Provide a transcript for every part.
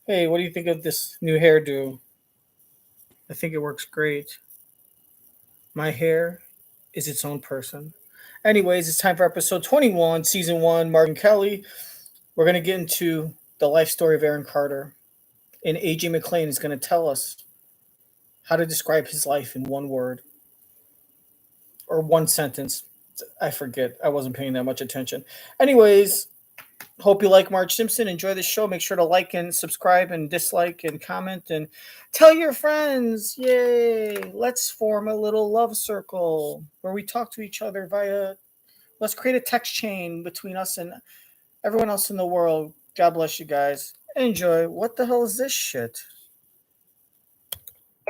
Hey, what do you think of this new hairdo? I think it works great. My hair is its own person. Anyways, it's time for episode 21, season 1, Mark and Kelly. We're going to get into the life story of Aaron Carter. And AJ McLean is going to tell us how to describe his life in one word or one sentence. I forget. I wasn't paying that much attention. Anyways, hope you like Marge Simpson. Enjoy the show. Make sure to like and subscribe and dislike and comment and tell your friends. Yay! Let's form a little love circle where we talk to each other via. Let's create a text chain between us and everyone else in the world. God bless you guys. Enjoy. What the hell is this shit?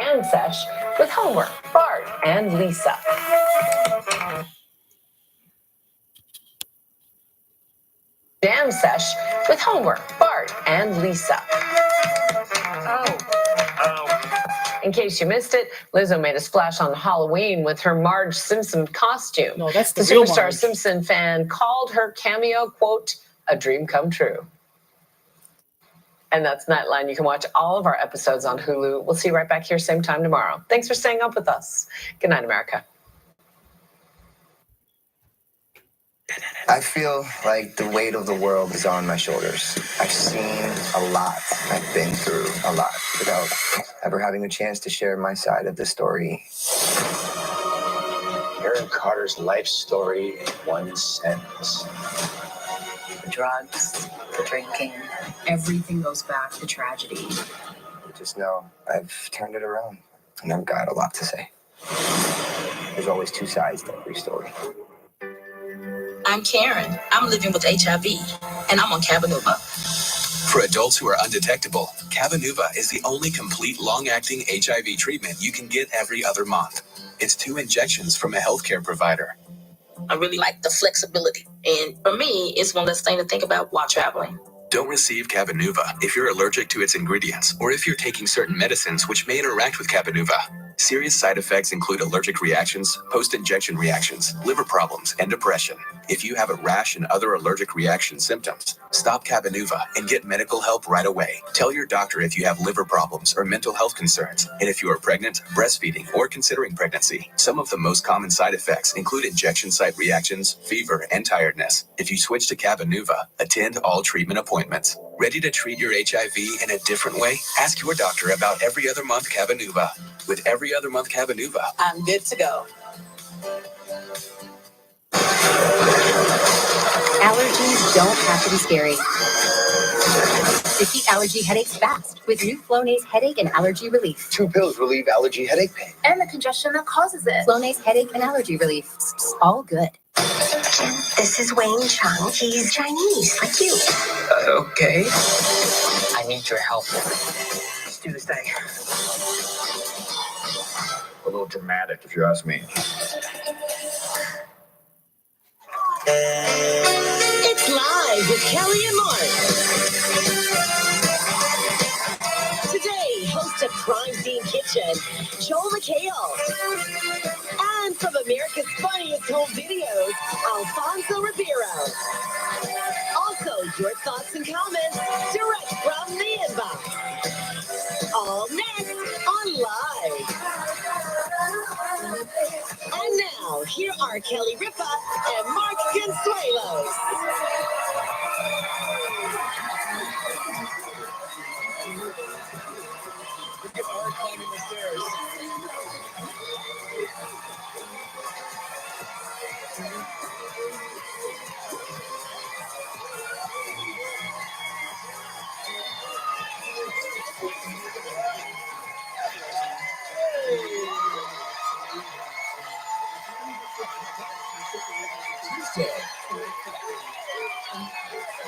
And Sesh with homework, Bart and Lisa. Jam Sesh with homework, Bart and Lisa. In case you missed it, Lizzo made a splash on Halloween with her Marge Simpson costume. No, that's the The real Superstar Marge. Simpson fan called her cameo, quote, a dream come true. And that's Nightline. You can watch all of our episodes on Hulu. We'll see you right back here same time tomorrow. Thanks for staying up with us. Good night, America. I feel like the weight of the world is on my shoulders. I've seen a lot. I've been through a lot without ever having a chance to share my side of the story. Aaron Carter's life story in one sentence. The drugs, the drinking, everything goes back to tragedy. Just know I've turned it around, and I've got a lot to say. There's always two sides to every story. I'm Karen. I'm living with HIV, and I'm on Cabenuva. For adults who are undetectable, Cabenuva is the only complete long-acting HIV treatment you can get every other month. It's 2 injections from a healthcare provider. I really like the flexibility, and for me, it's one less thing to think about while traveling. Don't receive Cabenuva if you're allergic to its ingredients or if you're taking certain medicines which may interact with Cabenuva. Serious side effects include allergic reactions, post-injection reactions, liver problems, and depression. If you have a rash and other allergic reaction symptoms, stop Cabenuva and get medical help right away. Tell your doctor if you have liver problems or mental health concerns, and if you are pregnant, breastfeeding, or considering pregnancy. Some of the most common side effects include injection site reactions, fever, and tiredness. If you switch to Cabenuva, attend all treatment appointments. Ready to treat your HIV in a different way? Ask your doctor about every other month Cabenuva. With every other month Cabenuva, I'm good to go. Allergies don't have to be scary. Defeat allergy headaches fast with new Flonase headache and allergy relief. 2 pills relieve allergy headache pain. And the congestion that causes it. Flonase headache and allergy relief. All good. This is Wayne Chung. He's Chinese, like you. Okay. I need your help. Let's do this thing. A little dramatic, if you ask me. It's live with Kelly and Mark. Today, host of Crime Scene Kitchen, Joel McHale. And from America's Funniest Home Videos, Alfonso Ribeiro. Also, your thoughts and comments direct from the inbox. All next on Live. And now, here are Kelly Ripa and Mark Consuelos. Look at Art climbing the stairs.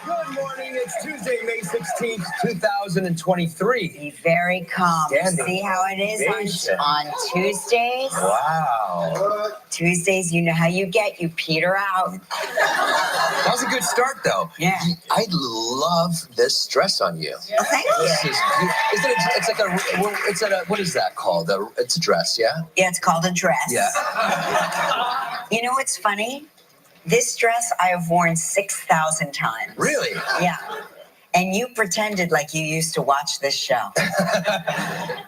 Good morning. It's Tuesday, May 16th, 2023. Be very calm. Standing See how it is ovation. on Tuesdays? Wow. Tuesdays, you know how you get. You peter out. That was a good start, though. Yeah. I love this dress on you. Well, thank This you. is it's like a what is that called? It's a dress, yeah? Yeah, it's called a dress. Yeah. You know what's funny? This dress I have worn 6,000 times. Really? Yeah. And you pretended like you used to watch this show.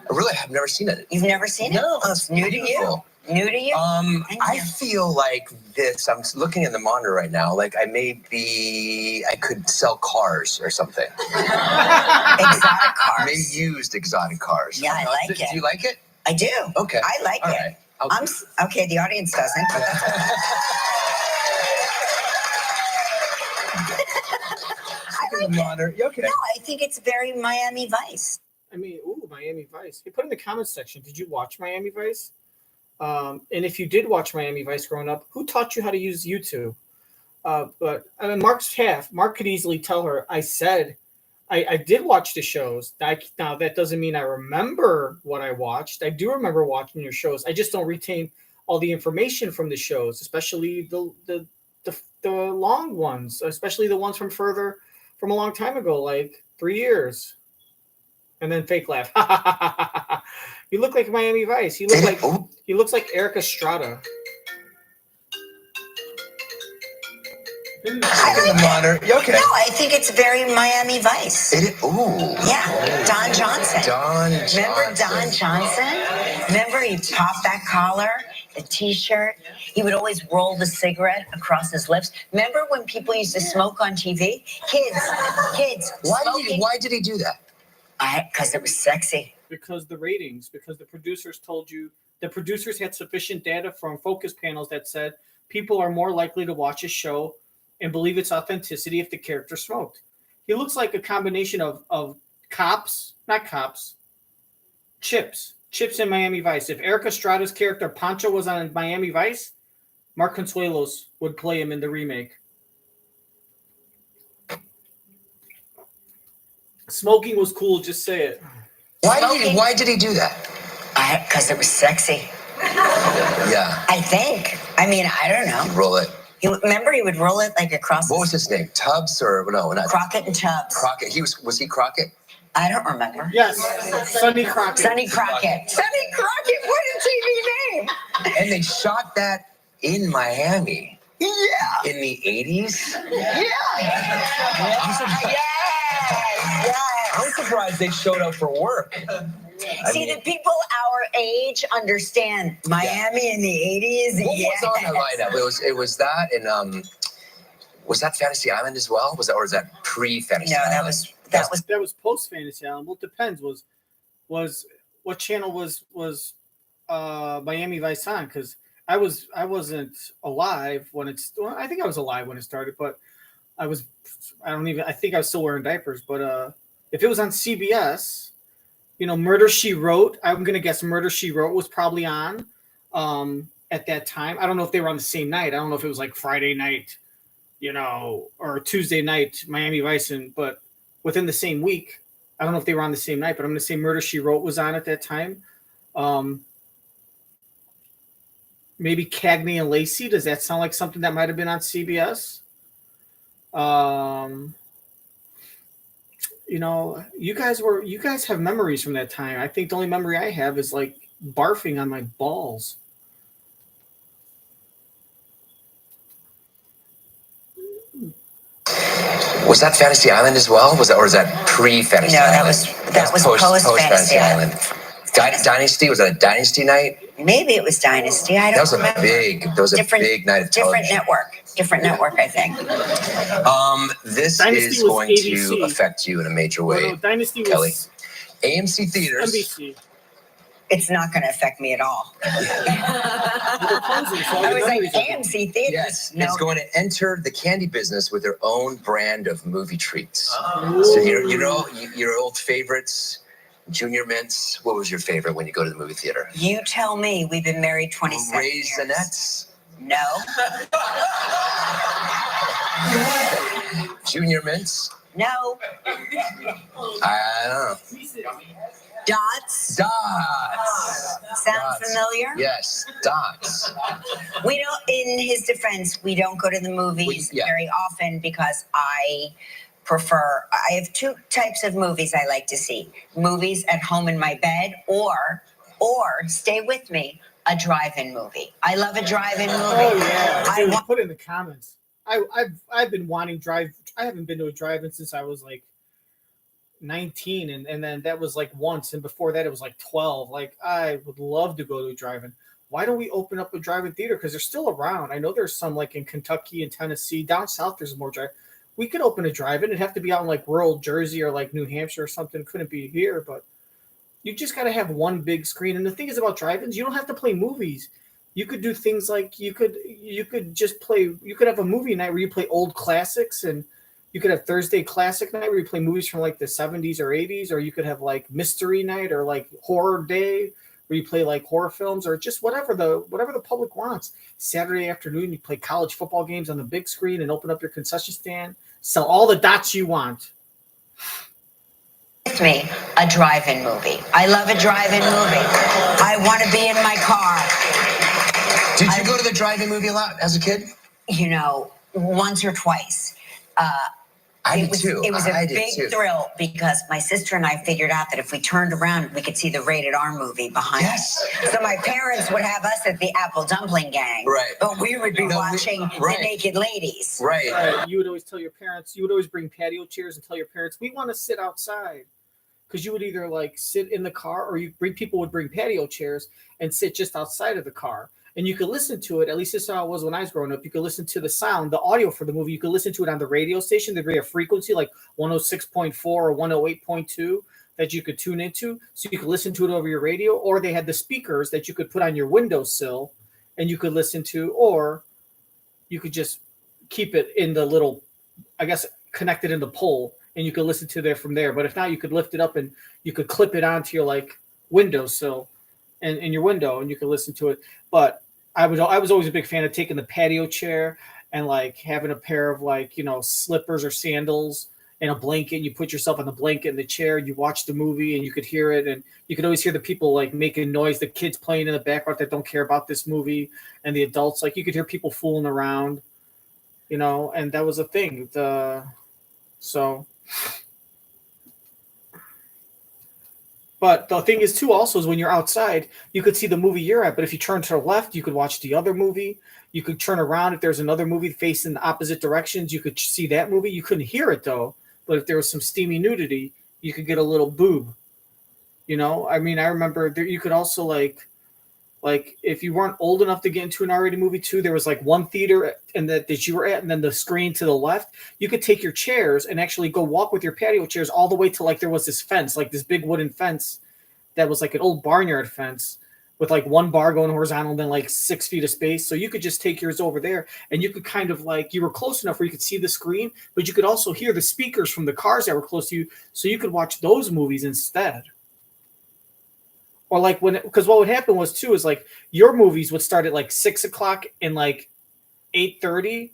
Really, I've never seen it. You've never seen it? No, Oh, it's new to you. beautiful. New to you? I feel like this. I'm looking in the monitor right now. Like I could sell cars or something. Exotic cars. Maybe used exotic cars. Yeah, I like it. Do you like it? I do. Okay. I like All it. right. Okay, the audience doesn't. But In the monitor. You okay? no, I think it's very Miami Vice. I mean, ooh, Miami Vice. Hey, put in the comments section. Did you watch Miami Vice? And if you did watch Miami Vice growing up, who taught you how to use YouTube? But I mean, Mark's half. Mark could easily tell her. I said, I did watch the shows. Now that doesn't mean I remember what I watched. I do remember watching your shows. I just don't retain all the information from the shows, especially the long ones, especially the ones from a long time ago, like 3 years. And then fake laugh. You look like Miami Vice. He looks like Eric Estrada. In the monitor. You okay? No, I think it's very Miami Vice. Ooh. Yeah, Don Johnson. Remember Don Johnson? Remember he popped that collar, the T-shirt. He would always roll the cigarette across his lips. Remember when people used to smoke on TV? Kids. Why did he do that? Because it was sexy. Because the ratings, because the producers told you, the producers had sufficient data from focus panels that said people are more likely to watch a show and believe its authenticity if the character smoked. He looks like a combination of Chips in Miami Vice. If Eric Estrada's character Pancho was on Miami Vice, Mark Consuelos would play him in the remake. Smoking was cool, just say it. Why did he do that? Because it was sexy. Yeah. I think. I mean, I don't know. He'd roll it. Remember, he would roll it like across. What was his name? Tubbs or no? Not Crockett and Tubbs. Crockett. Was he Crockett? I don't remember. Yes, Sonny Crockett. Sonny Crockett. Sonny Crockett. What a TV name! And they shot that in Miami. Yeah. In the 80s. Yeah. I'm surprised they showed up for work. See, the people our age understand Miami in the 80s. What was on that lineup? It was that and was that Fantasy Island as well? Was that pre-Fantasy Island? No, that was post Fantasy Island. Well, it depends. Was what channel was Miami Vice on? Because I wasn't alive when it's. Well, I think I was alive when it started, but I think I was still wearing diapers. But if it was on CBS. Murder, She Wrote. I'm going to guess Murder, She Wrote was probably on at that time. I don't know if they were on the same night. I don't know if it was like Friday night, or Tuesday night, Miami Vice, but within the same week. I don't know if they were on the same night, but I'm going to say Murder, She Wrote was on at that time. Maybe Cagney and Lacey. Does that sound like something that might have been on CBS? You guys have memories from that time. I think the only memory I have is like barfing on my balls. Was that Fantasy Island as well? Was that pre-Fantasy Island? No, that was post Fantasy Island. Dynasty, was that a Dynasty night? Maybe it was Dynasty. I don't remember. That was a big night of television. Different network, I think. This Dynasty is going ABC. to affect you in a major way. No, Dynasty Kelly. was AMC theaters. NBC. It's not going to affect me at all. I was like, AMC theaters. Yes, no. it's going to enter the candy business with their own brand of movie treats. Oh. So your old favorites. Junior Mints, what was your favorite when you go to the movie theater? You tell me. We've been married 27 years. Raisinets? No. Junior Mints? No. I don't know. Dots? Sound familiar? Yes, Dots. We don't, in his defense, we don't go to the movies very often because I have two types of movies I like to see. Movies at home in my bed or stay with me, a drive-in movie. I love a drive-in movie. Oh yeah. Put in the comments. I've been wanting I haven't been to a drive-in since I was like 19, and then that was like once, and before that it was like 12. Like, I would love to go to a drive-in. Why don't we open up a drive-in theater? Because they're still around. I know there's some like in Kentucky and Tennessee. Down south there's more drive. We could open a drive-in. It'd have to be out in like rural Jersey or like New Hampshire or something. Couldn't be here, but you just got to have one big screen. And the thing is about drive-ins, you don't have to play movies. You could do things like you could just play. You could have a movie night where you play old classics, and you could have Thursday classic night where you play movies from like the 70s or 80s, or you could have like mystery night or like horror day where you play like horror films, or just whatever the public wants. Saturday afternoon you play college football games on the big screen and open up your concession stand, sell all the dots you want. With me, a drive-in movie. I love a drive-in movie. I want to be in my car. Did you go to the drive-in movie a lot as a kid? You know, once or twice. I did too. It was a big thrill because my sister and I figured out that if we turned around, we could see the rated R movie behind us. So my parents would have us at the Apple Dumpling Gang. Right. But we would be watching the Naked Ladies. Right. You would always tell your parents, you would always bring patio chairs and tell your parents, we want to sit outside. Because you would either like sit in the car, or people would bring patio chairs and sit just outside of the car. And you could listen to it. At least this is how it was when I was growing up. You could listen to the sound, the audio for the movie. You could listen to it on the radio station. There'd be a frequency like 106.4 or 108.2 that you could tune into. So you could listen to it over your radio, or they had the speakers that you could put on your windowsill and you could listen to, or you could just keep it in the little, I guess, connected in the pole, and you could listen to it from there. But if not, you could lift it up and you could clip it onto your like windowsill and in your window, and you could listen to it. But I was always a big fan of taking the patio chair and like having a pair of like, you know, slippers or sandals and a blanket. And you put yourself on the blanket in the chair. You watch the movie and you could hear it, and you could always hear the people like making noise, the kids playing in the background that don't care about this movie, and the adults, like you could hear people fooling around, you know, and that was a thing. But the thing is, too, also is when you're outside, you could see the movie you're at. But if you turn to the left, you could watch the other movie. You could turn around. If there's another movie facing the opposite directions, you could see that movie. You couldn't hear it, though. But if there was some steamy nudity, you could get a little boob. You know? I mean, I remember you could also, like if you weren't old enough to get into an R-rated movie, too, there was, like, one theater that you were at, and then the screen to the left. You could take your chairs and actually go walk with your patio chairs all the way to, like, there was this fence, like this big wooden fence that was like an old barnyard fence with, like, one bar going horizontal and then, like, 6 feet of space. So you could just take yours over there, and you could kind of, like, you were close enough where you could see the screen, but you could also hear the speakers from the cars that were close to you, so you could watch those movies instead. Or like because what would happen was too is like your movies would start at like 6 o'clock and like 8:30,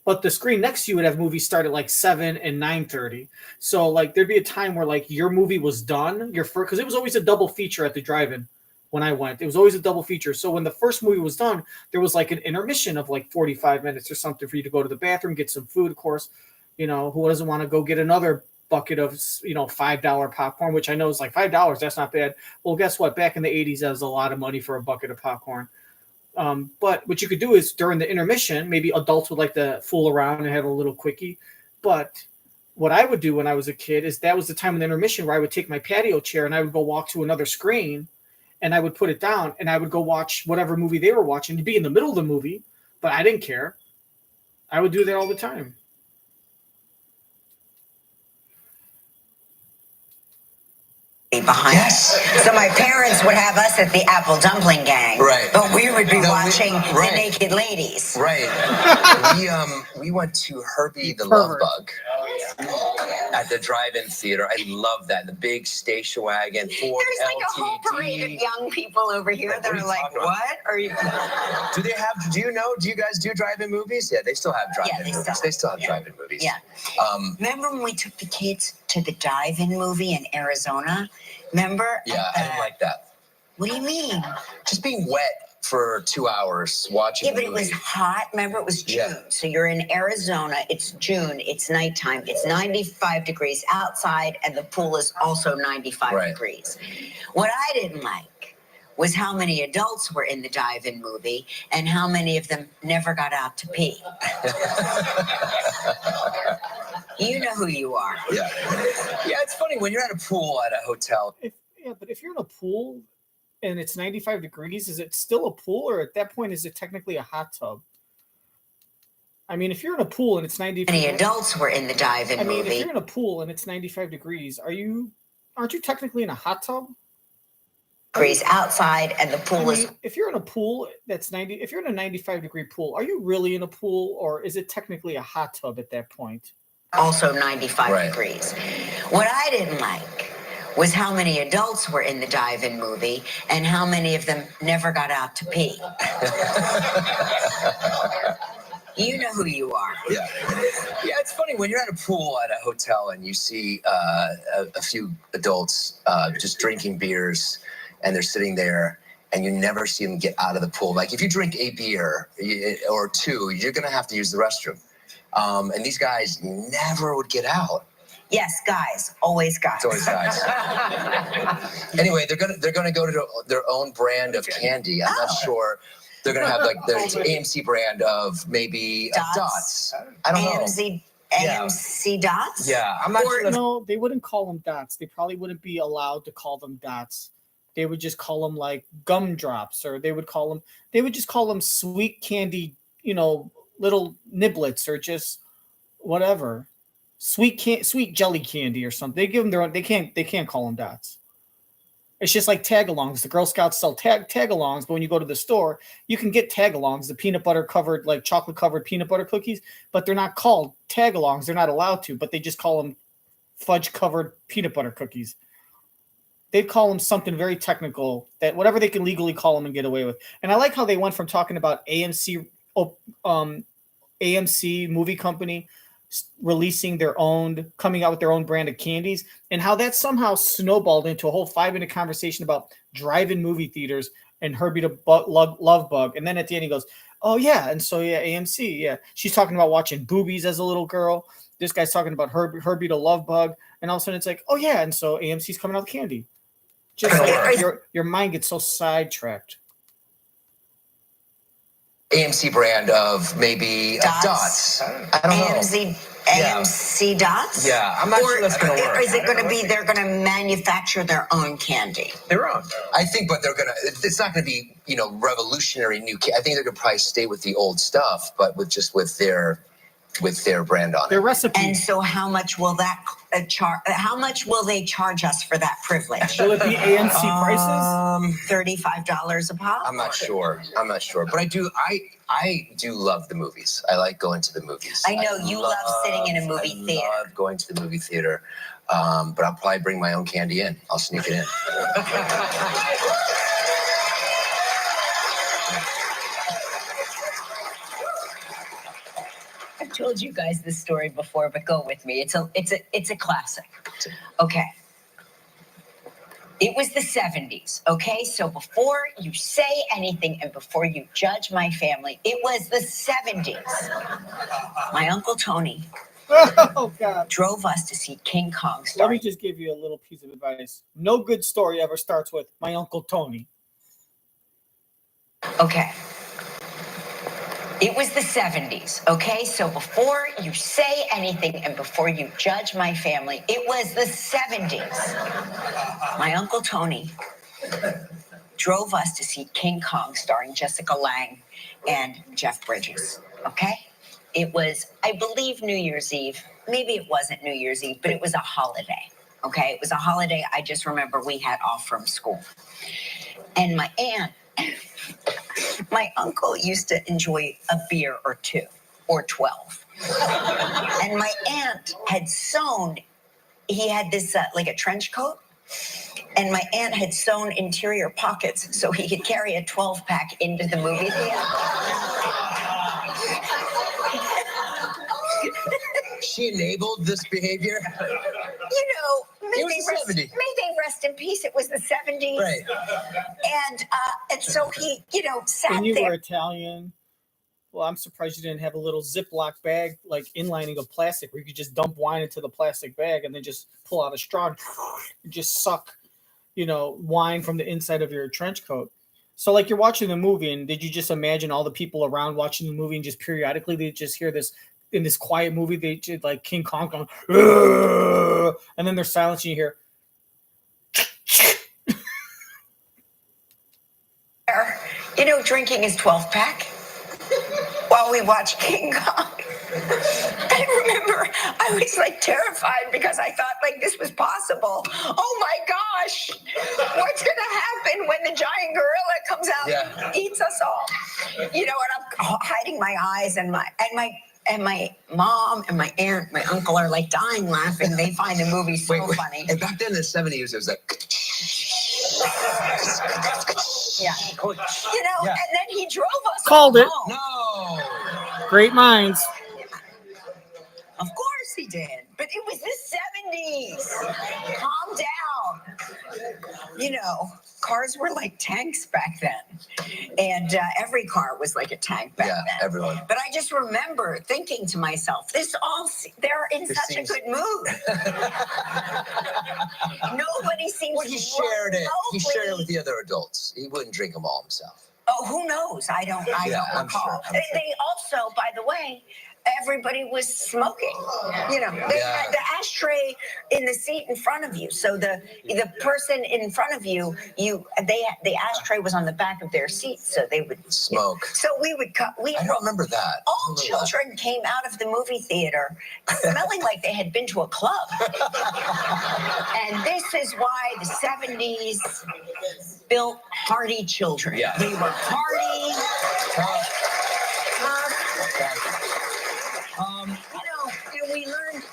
but the screen next to you would have movies start at like 7 and 9:30. So like there'd be a time where like your movie was done, because it was always a double feature at the drive-in when I went. It was always a double feature. So when the first movie was done, there was like an intermission of like 45 minutes or something for you to go to the bathroom, get some food, of course. You know, who doesn't want to go get another bucket of, you know, $5 popcorn, which I know is like $5. That's not bad. Well, guess what? Back in the 80s, that was a lot of money for a bucket of popcorn. But what you could do is during the intermission, maybe adults would like to fool around and have a little quickie. But what I would do when I was a kid is that was the time of the intermission where I would take my patio chair and I would go walk to another screen and I would put it down and I would go watch whatever movie they were watching, to be in the middle of the movie, but I didn't care. I would do that all the time. Behind us. So my parents would have us at the Apple Dumpling Gang. Right. But we would be watching the Naked Ladies. Right. We went to Herbie the Love Bug at the drive-in theater. I love that. The big station wagon, Ford There's like LTD. a whole parade of young people over here that are like, what are you? Do you guys do drive-in movies? Yeah, they still have drive-in movies. They still have drive-in movies. Yeah. Remember when we took the kids to the dive-in movie in Arizona? Remember? Yeah, I didn't like that. What do you mean? Just being wet for 2 hours watching. Yeah, but it was hot. Remember, it was June. Yeah. So you're in Arizona. It's June. It's nighttime. It's 95 degrees outside, and the pool is also 95 degrees. What I didn't like was how many adults were in the dive-in movie and how many of them never got out to pee. You know who you are. Yeah. Yeah, it's funny when you're at a pool at a hotel. But if you're in a pool and it's 95 degrees, is it still a pool, or at that point is it technically a hot tub? I mean, if you're in a pool and it's 95, Many adults were in the dive-in if movie. you're in a pool and it's 95 degrees, aren't you technically in a hot tub? Degrees outside, and the pool is. If you're in a pool if you're in a 95 degree pool, are you really in a pool, or is it technically a hot tub at that point? Also 95 degrees. What I didn't like was how many adults were in the dive-in movie and how many of them never got out to pee. You know who you are. Yeah. Yeah, it's funny when you're at a pool at a hotel and you see a few adults just drinking beers and they're sitting there and you never see them get out of the pool. Like if you drink a beer or two, you're going to have to use the restroom. And these guys never would get out. Yes, guys, always guys. It's always guys. Anyway, they're gonna go to their own brand of candy. I'm not sure. They're gonna have like the AMC brand of maybe dots. I don't know. AMC dots? Yeah, I'm not sure. No, they wouldn't call them dots. They probably wouldn't be allowed to call them dots. They would just call them like gumdrops, or they would just call them sweet candy, little niblets, or just whatever. Sweet jelly candy or something. They give them their own. They can't call them dots. It's just like tag-alongs. The Girl Scouts sell tag-alongs, but when you go to the store, you can get tag-alongs, the peanut butter covered, like chocolate covered peanut butter cookies, but they're not called tag-alongs. They're not allowed to, but they just call them fudge covered peanut butter cookies. They call them something very technical, that whatever they can legally call them and get away with. And I like how they went from talking about AMC movie company coming out with their own brand of candies, and how that somehow snowballed into a whole 5-minute conversation about drive-in movie theaters and Herbie the Love Bug. And then at the end he goes, oh yeah, and so yeah, AMC, yeah. She's talking about watching boobies as a little girl. This guy's talking about Herbie the Love Bug, and all of a sudden it's like, oh yeah, and so AMC's coming out with candy. Just like your mind gets so sidetracked. AMC brand of maybe dots. I don't know. AMC dots? Yeah, I'm not sure that's going to work. Or is it going to be they're going to manufacture their own candy? Their own. I think, but it's not going to be, revolutionary new candy. I think they're going to probably stay with the old stuff, but with their brand on their it. recipe. And so how much will that charge? How much will they charge us for that privilege? Will it be AMC prices? $35 a pop? I'm not sure. But I do love the movies. I like going to the movies. I know you love sitting in a movie theater. I love going to the movie theater. But I'll probably bring my own candy in. I'll sneak it in. I've told you guys this story before, but go with me. It's a classic. Okay. It was the 70s, okay? So before you say anything and before you judge my family, it was the 70s. My Uncle Tony drove us to see King Kong Let me just give you a little piece of advice. No good story ever starts with my Uncle Tony. Okay. It was the 70s, okay? So before you say anything and before you judge my family, it was the 70s. My Uncle Tony drove us to see King Kong starring Jessica Lange and Jeff Bridges, okay? It was, I believe, New Year's Eve. Maybe it wasn't New Year's Eve, but it was a holiday, okay? It was a holiday. I just remember we had off from school. And my aunt, my uncle used to enjoy a beer or two or 12. And my aunt had sewn, he had this like a trench coat, and my aunt had sewn interior pockets so he could carry a 12-pack into the movie theater. She enabled this behavior? May they rest in peace. It was the 70s. Right. And so he, sat there. When you were Italian, well, I'm surprised you didn't have a little Ziploc bag, like inlining of plastic, where you could just dump wine into the plastic bag and then just pull out a straw and just suck, wine from the inside of your trench coat. So like you're watching the movie, and did you just imagine all the people around watching the movie and just periodically they just hear this in this quiet movie, they did like King Kong going, "Ugh," and then there's silence and you hear. You know, drinking his 12 pack while we watch King Kong. I remember I was like terrified because I thought like this was possible. Oh my gosh, what's gonna happen when the giant gorilla comes out and eats us all? You know, and I'm hiding my eyes, and my mom and my aunt, my uncle are like dying laughing. They find the movie so funny. And back then in the 70s, it was like. Yeah. You know, and then he drove us. Called it. No. Great minds. Of course he did. But it was the 70s. Calm down. You know, cars were like tanks back then. And every car was like a tank back then. Everyone. But I just remember thinking to myself, they're in such a good mood. Nobody seems Well, he shared it. He shared it with the other adults. He wouldn't drink them all himself. Oh, who knows? I don't recall. I'm sure. They also, by the way, everybody was smoking. You know, they had the ashtray in the seat in front of you. So the person in front of you, the ashtray was on the back of their seat, so they would smoke. So we would cut. I don't remember that. All children came out of the movie theater smelling like they had been to a club. And this is why the 70s built hardy children. Yeah. We were hardy. You know, and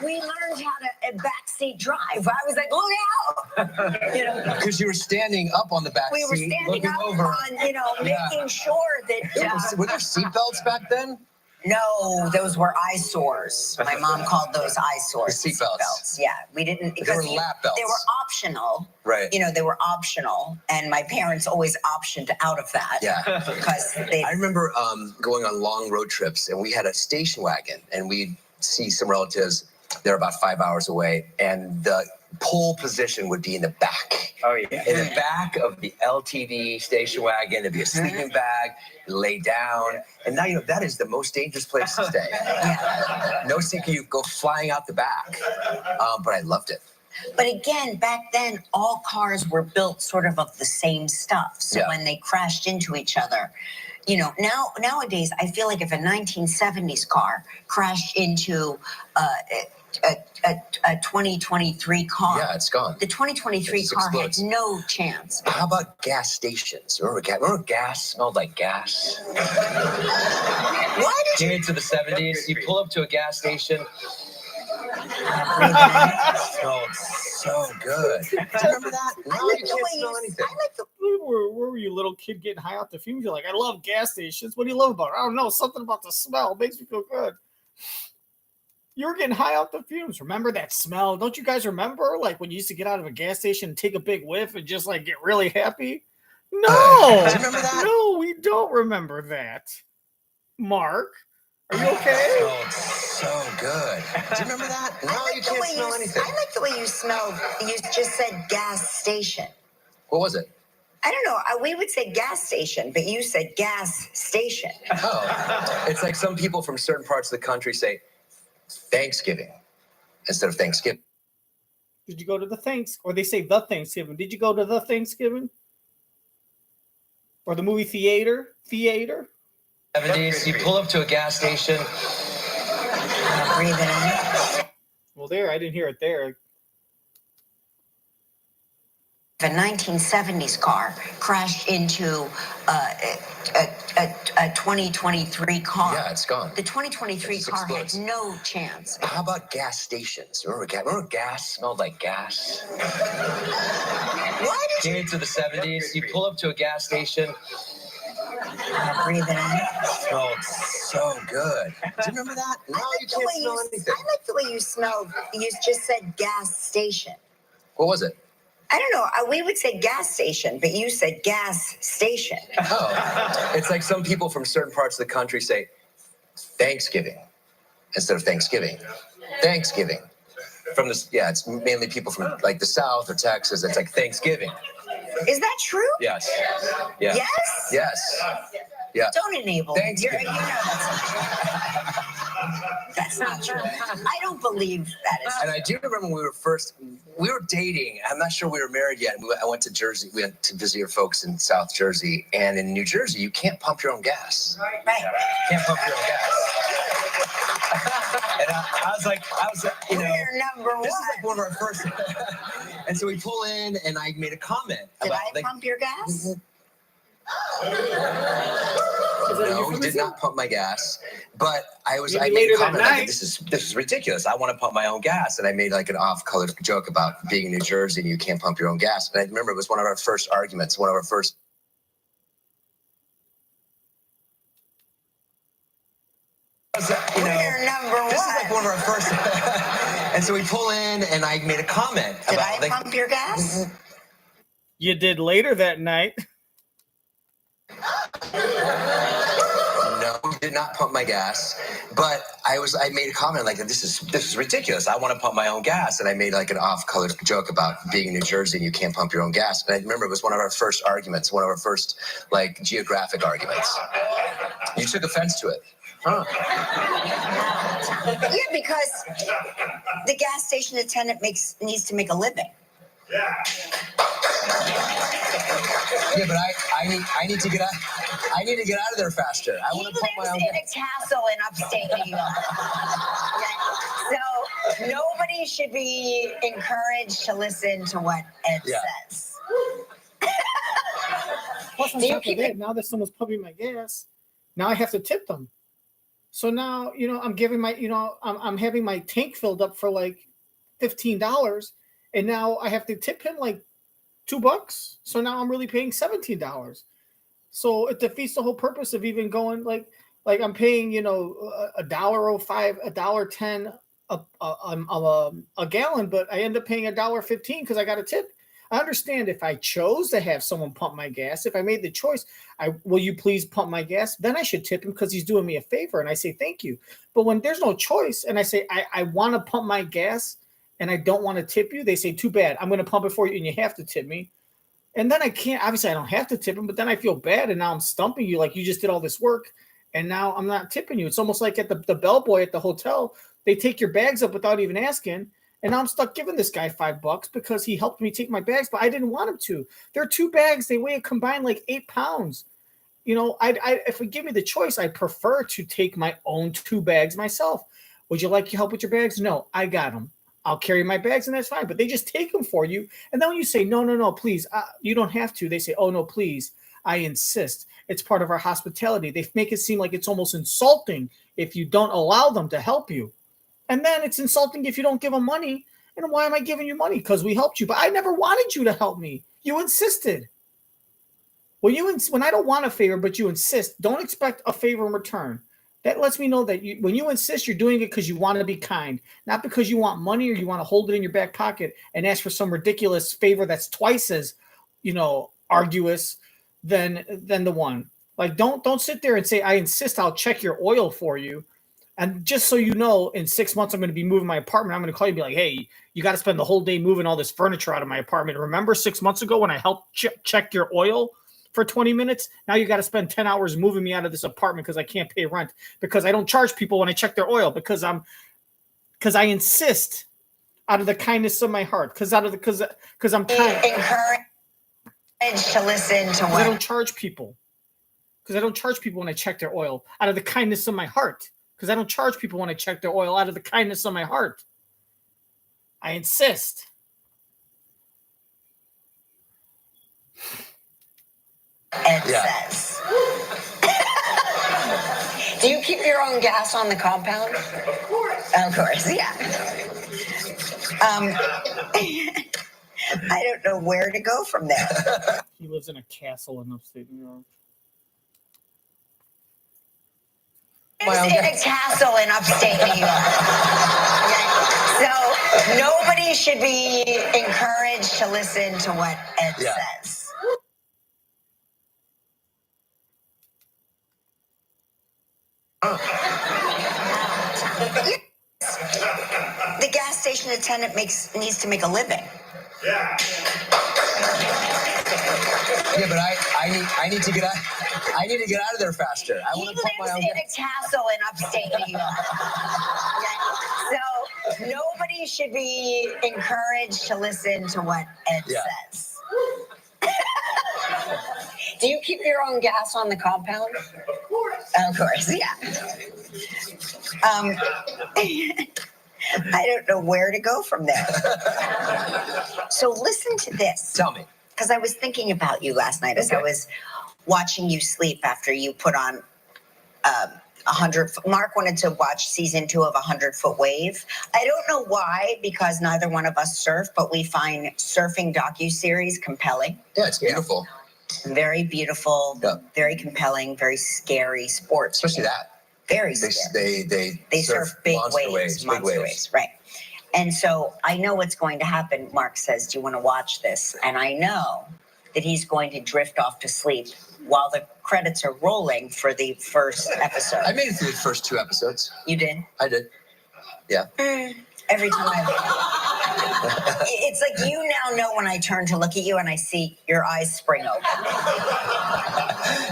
we learned how to backseat drive. I was like, look out! You know, because you were standing up on the back we seat, were standing looking up over. on, you know, making sure that. Were there seatbelts back then? No, those were eyesores. My mom called those eyesores. Seatbelts. Yeah, we didn't because they were lap belts. They were optional. Right. You know, they were optional, and my parents always optioned out of that. Yeah. Because I remember going on long road trips, and we had a station wagon, and we'd see some relatives. They're about 5 hours away, and the pole position would be in the back. Oh, yeah. In the back of the LTV station wagon, there'd be a sleeping bag, lay down, and now you know that is the most dangerous place to stay. No seat, you go flying out the back. But I loved it. But again, back then, all cars were built sort of the same stuff. So when they crashed into each other, you know, nowadays, I feel like if a 1970s car crashed into a 2023 car. Yeah, it's gone. The 2023 car had no chance. How about gas stations? Remember gas smelled like gas? Why did you into the 70s? You pull up to a gas station. Smelled so good. Do you remember that? No, you can't smell anything. Where were you, little kid, getting high off the fumes? You're like, I love gas stations. What do you love about it? I don't know. Something about the smell makes me feel good. You were getting high off the fumes. Remember that smell? Don't you guys remember, like, when you used to get out of a gas station and take a big whiff and just, like, get really happy? No. Do you remember that? No, we don't remember that. Mark, are you okay? Smelled so good. Do you remember that? No, you can't smell anything. I like the way you smelled. You just said gas station. What was it? I don't know. We would say gas station, but you said gas station. Oh, it's like some people from certain parts of the country say Thanksgiving instead of Thanksgiving. Did you go to the or they say the Thanksgiving. Did you go to the Thanksgiving? Or the movie theater? 70s, you pull up to a gas station. Breathe it in. Well, there, I didn't hear it there. If a 1970s car crashed into a 2023 car. Yeah, it's gone. The 2023 car had no chance. How about gas stations? Remember gas smelled like gas? Why did you into the 70s, you pull up to a gas station. Breathe it in. Smelled so good. Do you remember that? No, you can't smell anything. I like the way you smelled. You just said gas station. What was it? I don't know. We would say gas station, but you said gas station. Oh, it's like some people from certain parts of the country say Thanksgiving instead of Thanksgiving. Thanksgiving. From the it's mainly people from like the South or Texas. It's like Thanksgiving. Is that true? Yes. Yeah. Yes. Yes. Yeah. Don't enable. Thanksgiving. You know that's That's not true. I don't believe that is And I do remember when we were dating. I'm not sure we were married yet. I went to Jersey. We went to visit your folks in South Jersey. And in New Jersey, you can't pump your own gas. right. You can't pump your own gas. And I was like, you know, We're number one. this is like one of our first. And so we pull in, and I made a comment Did about I pump your gas? No, you did not pump my gas, but I Maybe made later a that comment like, night. this is ridiculous. I want to pump my own gas, and I made like an off-color joke about being in New Jersey and you can't pump your own gas. And I remember it was one of our first arguments, one of our first. You know, We're number one. this is like one of our first. And so we pull in, and I made a comment Did about I pump your gas? You did later that night. No, you did not pump my gas, but I made a comment like this is ridiculous. I want to pump my own gas, and I made like an off-color joke about being in New Jersey and you can't pump your own gas. And I remember it was one of our first arguments, one of our first like geographic arguments. You took offense to it. Huh. Yeah, because the gas station attendant needs to make a living. Yeah, but I need to get out. I need to get out of there faster. I want to pump my own He gas. lives in a castle in upstate New York. So nobody should be encouraged to listen to what Ed says. Plus, on top of that, now that someone's pumping my gas, now I have to tip them. So now, you know, I'm giving my, you know, I'm having my tank filled up for like $15, and now I have to tip him like $2. So now I'm really paying $17. So it defeats the whole purpose of even going like I'm paying, you know, $1.05, $1.10 a gallon, but I end up paying $1.15 because I got a tip. I understand if I chose to have someone pump my gas, if I made the choice, will you please pump my gas? Then I should tip him because he's doing me a favor, and I say thank you. But when there's no choice, and I say I want to pump my gas, and I don't want to tip you, they say too bad. I'm going to pump it for you, and you have to tip me. And then I can't. Obviously, I don't have to tip him, but then I feel bad, and now I'm stumping you like you just did all this work, and now I'm not tipping you. It's almost like at the bellboy at the hotel, they take your bags up without even asking. And now I'm stuck giving this guy $5 because he helped me take my bags, but I didn't want him to. There are 2 bags. They weigh a combined like 8 pounds. You know, if you give me the choice, I prefer to take my own 2 bags myself. Would you like help with your bags? No, I got them. I'll carry my bags, and that's fine. But they just take them for you. And then when you say, no, please, you don't have to. They say, oh, no, please, I insist. It's part of our hospitality. They make it seem like it's almost insulting if you don't allow them to help you. And then it's insulting if you don't give them money. And why am I giving you money? Because we helped you. But I never wanted you to help me. You insisted. When I don't want a favor, but you insist, don't expect a favor in return. That lets me know that when you insist, you're doing it because you want to be kind, not because you want money or you want to hold it in your back pocket and ask for some ridiculous favor that's twice as, you know, arduous than the one. Like, don't sit there and say, I insist, I'll check your oil for you. And just so you know, in 6 months, I'm going to be moving my apartment. I'm going to call you and be like, hey, you got to spend the whole day moving all this furniture out of my apartment. Remember 6 months ago when I helped check your oil for 20 minutes? Now you got to spend 10 hours moving me out of this apartment because I can't pay rent, because I don't charge people when I check their oil, because I insist out of the kindness of my heart, because I'm kind. Encouraged to listen to what I don't charge people. Because I don't charge people when I check their oil out of the kindness of my heart. Because I don't charge people when I check their oil out of the kindness of my heart. I insist. Ed says. Do you keep your own gas on the compound? Of course, yeah. I don't know where to go from there. He lives in a castle in upstate New York. It's in a castle in upstate New York. Okay? So nobody should be encouraged to listen to what Ed says. The gas station attendant needs to make a living. Yeah, but I need to get out. I need to get out of there faster. I want He to put my lives own. in a castle in upstate New York. Okay? So nobody should be encouraged to listen to what Ed says. Do you keep your own gas on the compound? Of course, yeah. I don't know where to go from there. So listen to this. Tell me. Because I was thinking about you last night as I was watching you sleep after you put on 100. Mark wanted to watch season 2 of 100-Foot Wave. I don't know why, because neither one of us surf, but we find surfing docuseries compelling. Yeah, it's beautiful. Very beautiful, very compelling, very scary sports. Especially that. Very scary. They surf big waves, monster waves, right? And so I know what's going to happen. Mark says, "Do you want to watch this?" And I know that he's going to drift off to sleep while the credits are rolling for the first episode. I made it through the first 2 episodes. You did? I did. Yeah. Every time it's like you now know when I turn to look at you and I see your eyes spring open.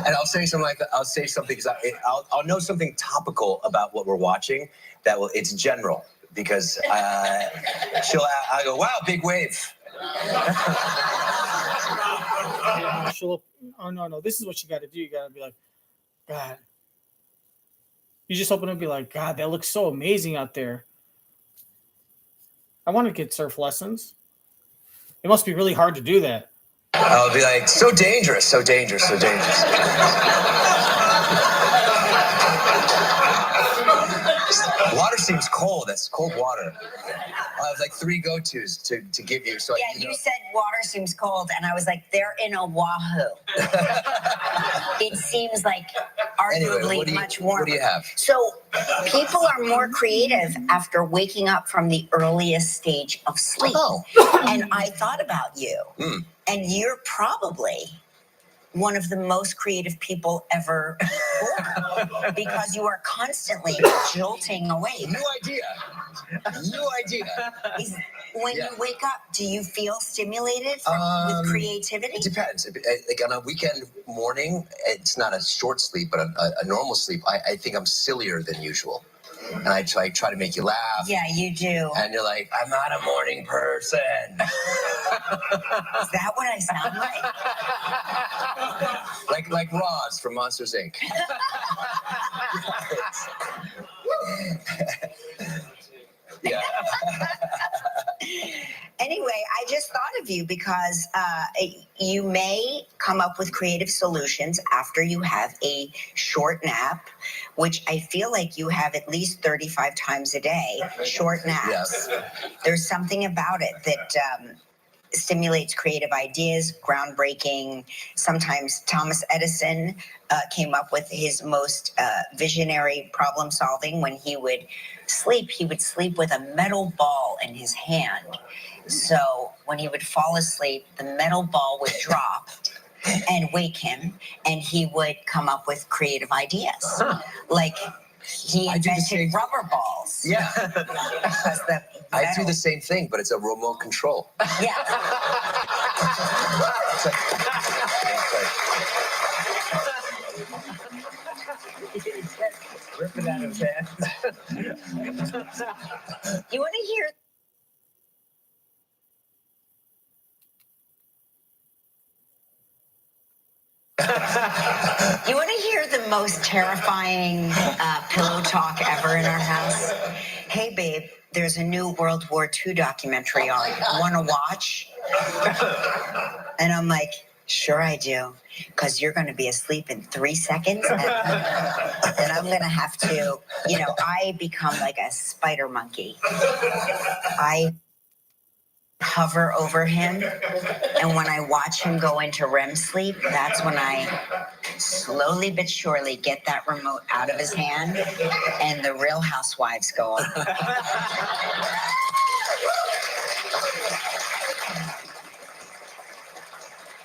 And I'll say something like that. I'll say something because I'll know something topical about what we're watching. It's general because I go, wow, big wave. Oh no, this is what you got to do. You got to be like, God. You just open up and be like, God, that looks so amazing out there. I want to get surf lessons. It must be really hard to do that. I'll be like, so dangerous, so dangerous, so dangerous. Water seems cold. That's cold water. I have like 3 go-tos to give you. So yeah, you said water seems cold, and I was like, they're in Oahu. It seems like arguably much warmer. What do you have? So people are more creative after waking up from the earliest stage of sleep. Oh. And I thought about you, and you're probably one of the most creative people ever born because you are constantly jolting awake. New idea. When you wake up, do you feel stimulated with creativity? It depends. Like on a weekend morning, it's not a short sleep, but a normal sleep. I think I'm sillier than usual. And I try to make you laugh. Yeah, you do. And you're like, I'm not a morning person. Is that what I sound like? like Roz from Monsters, Inc. Yeah. Anyway, I just thought of you because you may come up with creative solutions after you have a short nap, which I feel like you have at least 35 times a day, short naps. Yes. There's something about it that stimulates creative ideas, groundbreaking. Sometimes Thomas Edison came up with his most visionary problem solving when he would sleep. He would sleep with a metal ball in his hand. So when he would fall asleep, the metal ball would drop and wake him, and he would come up with creative ideas. Like he invented rubber balls. Yeah. I do metal. the same thing, but it's a remote control. Yeah. Ripping out of his hand. You want to hear? You want to hear the most terrifying pillow talk ever in our house? Hey, babe, there's a new World War II documentary on. Want to watch? And I'm like, sure I do, because you're going to be asleep in 3 seconds. And I'm going to have to, I become like a spider monkey. I hover over him, and when I watch him go into REM sleep, that's when I slowly but surely get that remote out of his hand, and the Real Housewives go on.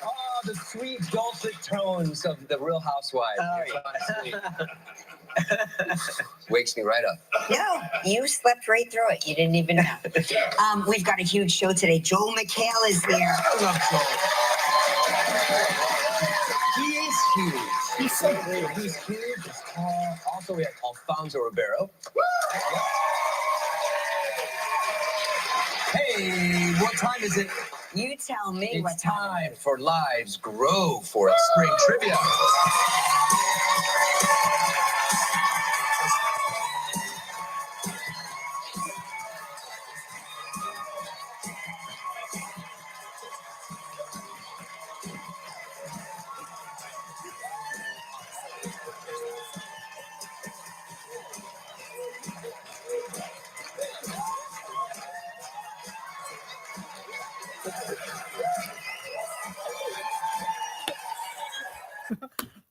Oh, the sweet dulcet tones of the Real Housewives. Oh, yeah. Wakes me right up. No, you slept right through it. You didn't even know. We've got a huge show today. Joel McHale is here. I love Joel. He is huge. He's so great. He's huge. He's tall. Also, we have Alfonso Ribeiro. Hey, what time is it? You tell me It's what time for Lives Grow for Spring Trivia.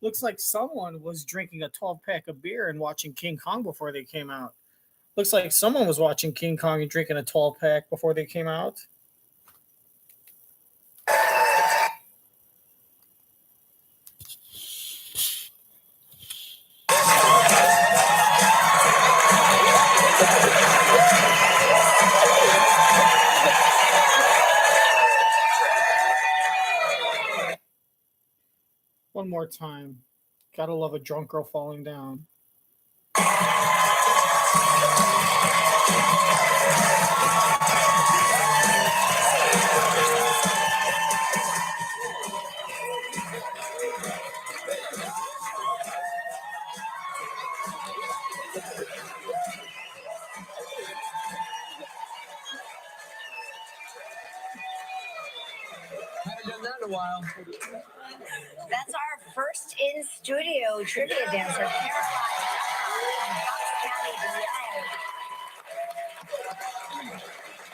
Looks like someone was drinking a 12-pack of beer and watching King Kong before they came out. Looks like someone was watching King Kong and drinking a 12-pack before they came out. One more time. Gotta love a drunk girl falling down. Haven't done that in a while. That's our first in studio trivia dancer, Caroline from Bucks County,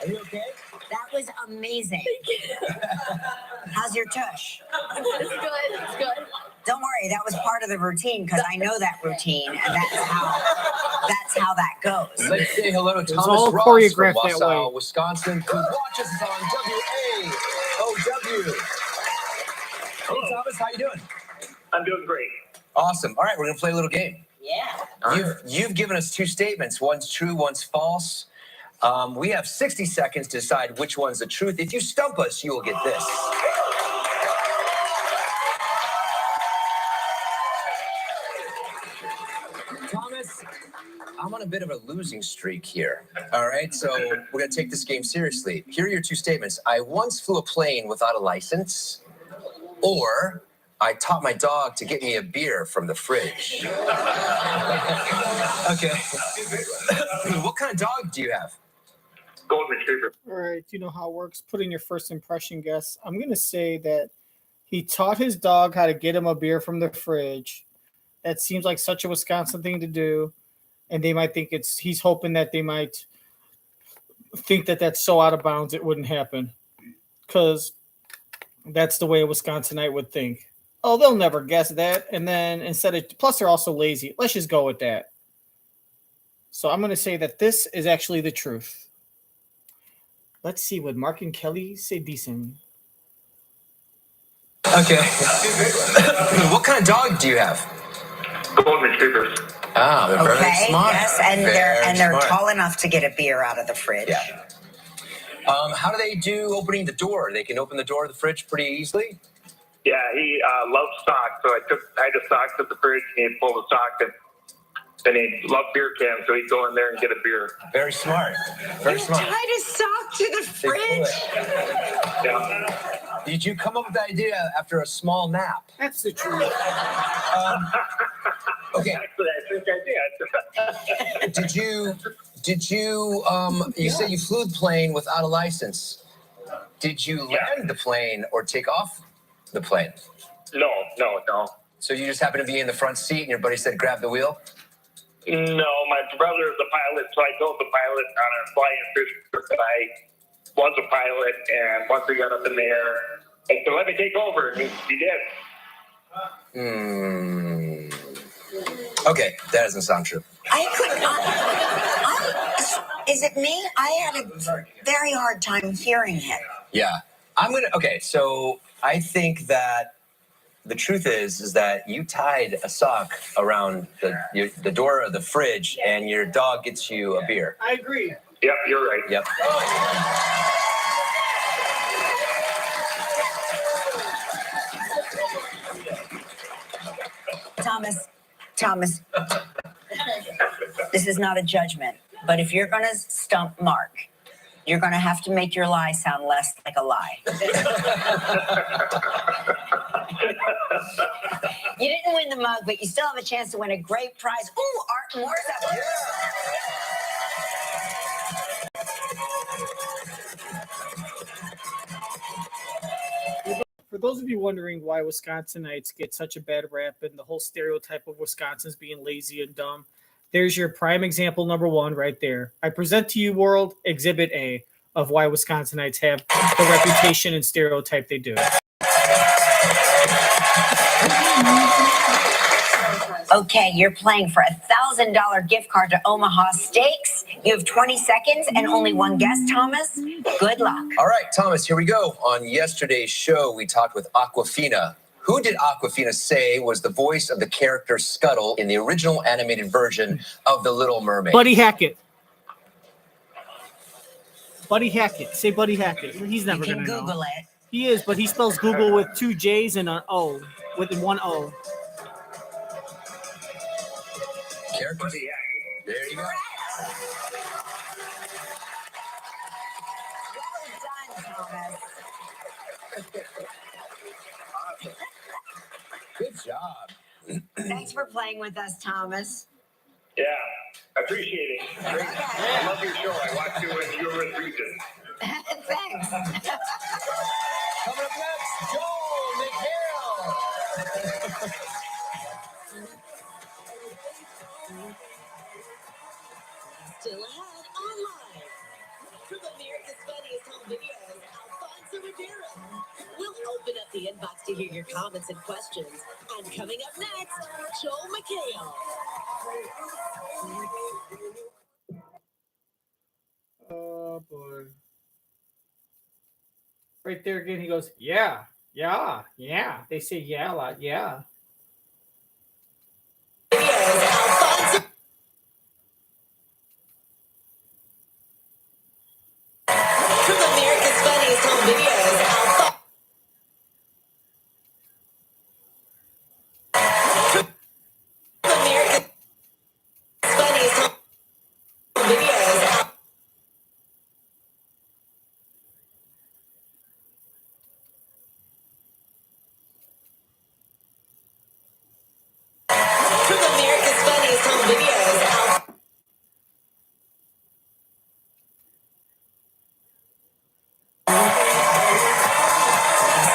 Are you okay? that was amazing. How's your tush? It's good. It's good. Don't worry, that was part of the routine because I know that routine, and that's how that goes. Let's say hello to was Thomas all Ross choreographed from that Wausau, way. Wisconsin, who watches us on WAOW. Hey, Thomas, how you doing? I'm doing great. Awesome. All right, we're gonna play a little game. Yeah. You've given us two statements. One's true, one's false. We have 60 seconds to decide which one's the truth. If you stump us, you will get this. Thomas, I'm on a bit of a losing streak here. All right, so we're gonna take this game seriously. Here are your two statements. I once flew a plane without a license, or I taught my dog to get me a beer from the fridge. Okay. What kind of dog do you have? Golden Retriever. All right, you know how it works. Put in your first impression guess. I'm going to say that he taught his dog how to get him a beer from the fridge. That seems like such a Wisconsin thing to do. And they might think he's hoping that they might think that that's so out of bounds it wouldn't happen. Because that's the way a Wisconsinite would think. Oh, they'll never guess that. And then plus they're also lazy. Let's just go with that. So I'm going to say that this is actually the truth. Let's see what Mark and Kelly say decent. Okay. What kind of dog do you have? Golden Retrievers. Ah, they're very Okay. smart. Yes, and they're smart. tall enough to get a beer out of the fridge. Yeah. How do they do opening the door? They can open the door of the fridge pretty easily? Yeah, he loves socks, so I tied the socks at the fridge, and he'd pull the sock, and he loved beer cans, so he'd go in there and get a beer. Very smart. Very smart. Tied a sock to the fridge. Yeah. Did you come up with the idea after a small nap? That's the truth. Okay. Actually, I think I did. Did you said you flew the plane without a license. Did you land the plane or take off the plane? No. So you just happened to be in the front seat and your buddy said, grab the wheel? No, my brother is a pilot, so I told the pilot on our flying trip that I was a pilot, and once we got up in the air, I said, let me take over, and he did. Okay, that doesn't sound true. I could not. Is it me? I had a very hard time hearing it. Yeah. So I think that the truth is that you tied a sock around the door of the fridge and your dog gets you a beer. I agree. Yep, you're right. Yep. Thomas, this is not a judgment, but if you're going to stump Mark, you're going to have to make your lie sound less like a lie. You didn't win the mug, but you still have a chance to win a great prize. Ooh, Art Moore's up here. For those of you wondering why Wisconsinites get such a bad rap and the whole stereotype of Wisconsin's being lazy and dumb, there's your prime example number one right there. I present to you, world, Exhibit A of why Wisconsinites have the reputation and stereotype they do. Okay, you're playing for $1,000 gift card to Omaha Steaks. You have 20 seconds and only one guess, Thomas. Good luck. All right, Thomas, here we go. On yesterday's show, we talked with Awkwafina. Who did Awkwafina say was the voice of the character Scuttle in the original animated version of The Little Mermaid? Buddy Hackett. Buddy Hackett. Say Buddy Hackett. He's never going to know. Google it. He is, but he spells Google with two J's and an O. With one O. Characters? There you go. Well done, Thomas. Good job. Thanks for playing with us, Thomas. Yeah, I appreciate it. I love your show. I watch you when you were with Regent. Thanks. Coming up next, Joel McHale. Still ahead online. From America's Funniest Home Videos, Alfonso Ribeiro. We'll open up the inbox to hear your comments and questions. And coming up next, Joel McHale. Oh, boy. Right there again, he goes, yeah, yeah, yeah. They say yeah a lot, yeah. From America's Funniest Home Videos, Alfonso. From America's Funniest Home Videos. From America's Funniest Home Videos,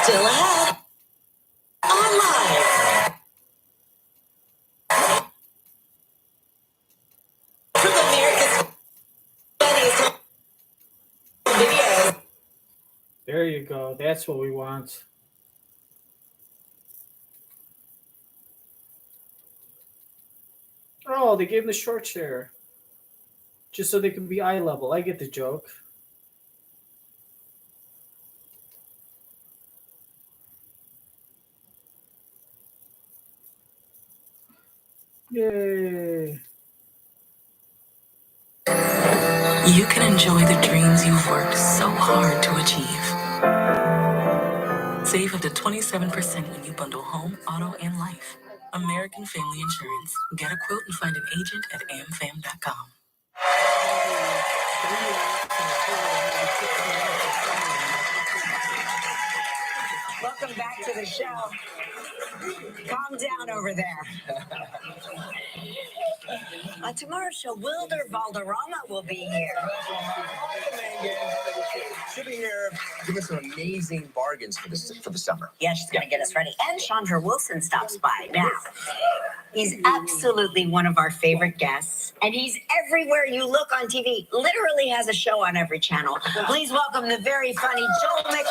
still ahead. Online. From America's Funniest Home Videos. There you go. That's what we want. Oh, they gave him the short chair. Just so they can be eye level. I get the joke. Yay. You can enjoy the dreams you've worked so hard to achieve. Save up to 27% when you bundle home, auto, and life. American Family Insurance. Get a quote and find an agent at amfam.com. Welcome back to the show. Calm down over there. On tomorrow's show, Wilder Valderrama will be here. She'll be here giving some amazing bargains for the summer. Yeah, she's going to get us ready. And Chandra Wilson stops by now. He's absolutely one of our favorite guests, and he's everywhere you look on TV. Literally has a show on every channel. Please welcome the very funny Joel McHale.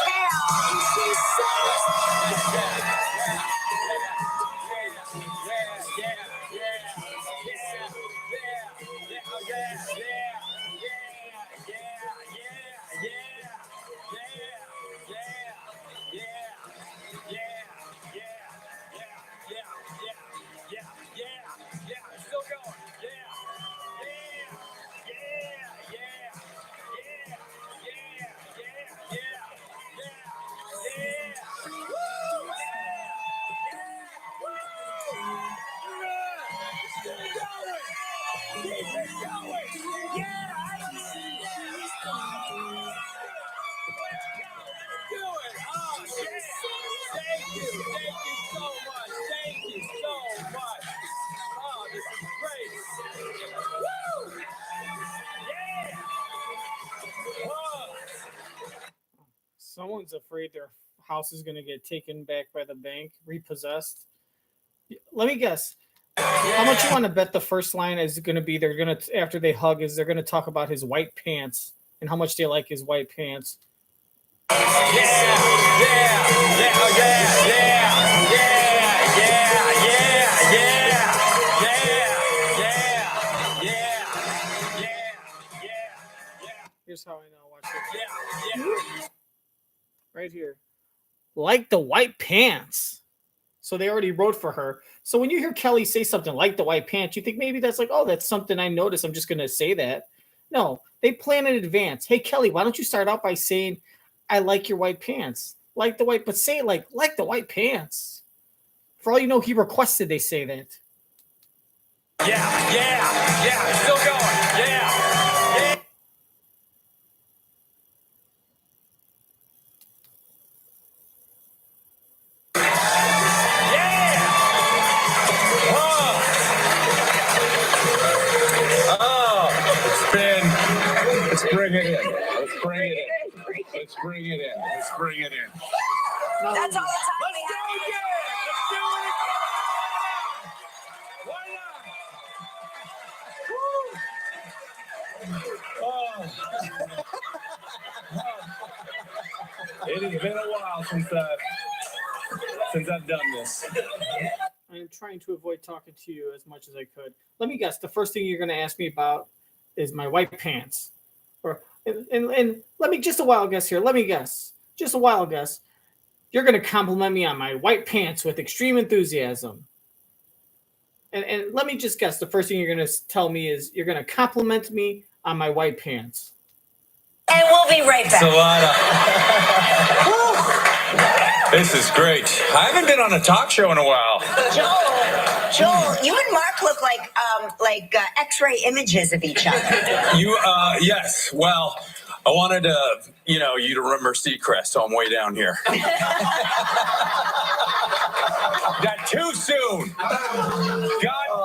Someone's afraid their house is going to get taken back by the bank, repossessed. Let me guess. How much you want to bet the first line is going to be? They're going to, after they hug, is they're going to talk about his white pants and how much they like his white pants. Here's how I know. Watch this. Right here. Like the white pants. So they already wrote for her. So when you hear Kelly say something like the white pants, you think maybe that's like, oh, that's something I noticed. I'm just going to say that. No, they plan in advance. Hey, Kelly, why don't you start out by saying, I like your white pants. Like the white, but say it like the white pants. For all you know, he requested they say that. Yeah, still going. Yeah. Let's bring it in. Let's bring it in. Let's bring it in. Let's bring it in. That's all the time Let's we do have. it again. Let's do it again. Why not? It has been a while since I've done this. I am trying to avoid talking to you as much as I could. Let me guess. The first thing you're going to ask me about is my white pants. And let me just a wild guess here. Let me guess. Just a wild guess. You're going to compliment me on my white pants with extreme enthusiasm. And let me just guess. The first thing you're going to tell me is you're going to compliment me on my white pants. And we'll be right back. This is great. I haven't been on a talk show in a while. Joel, you and Mark look like X-ray images of each other. Yes. Well, I wanted you to remember Seacrest, so I'm way down here. Got too soon. God